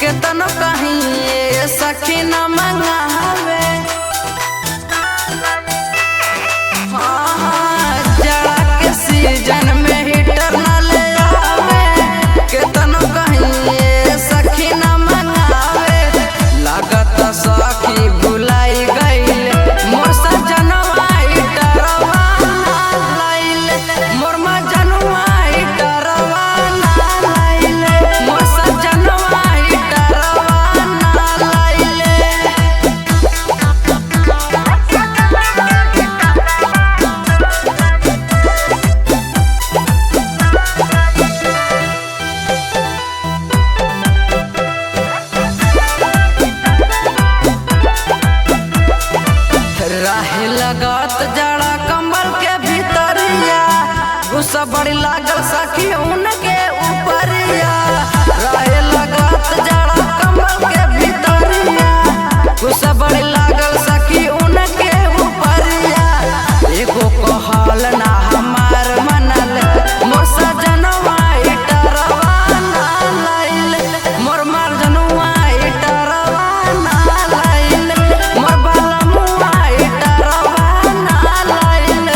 केतनो कहीं ये सखी न मंगावे। जाड़ा के सीजन में हीटर न ले आवे, केतनो कहीं ये सखी न मंगावे। लागत सखी भुलाई गईल मोर सजनवा हीटरवा ना लाइल, मोर मजनुआ हीटरवा ना लाइल, मोर सजनवा हीटरवा ना लाइल। राहे लगत जाड़ा कंबल के भीतरिया, गुस्सा बड़ी लागल सखी उनके ऊपरिया। राहे लगत जाड़ा कंबल के भीतरिया, गुस्सा बड़ी लागल सखी उनके ऊपरिया। एगो कहल ना हमार मनल, मोर सजनवा हीटरवा ना लाइल, मोर मजनुआ हीटरवा ना लाइल, मोर बालमुआ हीटरवा ना लाइल।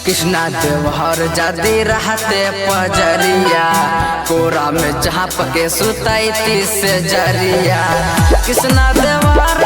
कृष्णा देवहर जादी रहते पजरिया, कोरा में झाँप के सुतैती से जरिया। कृष्णा देवहर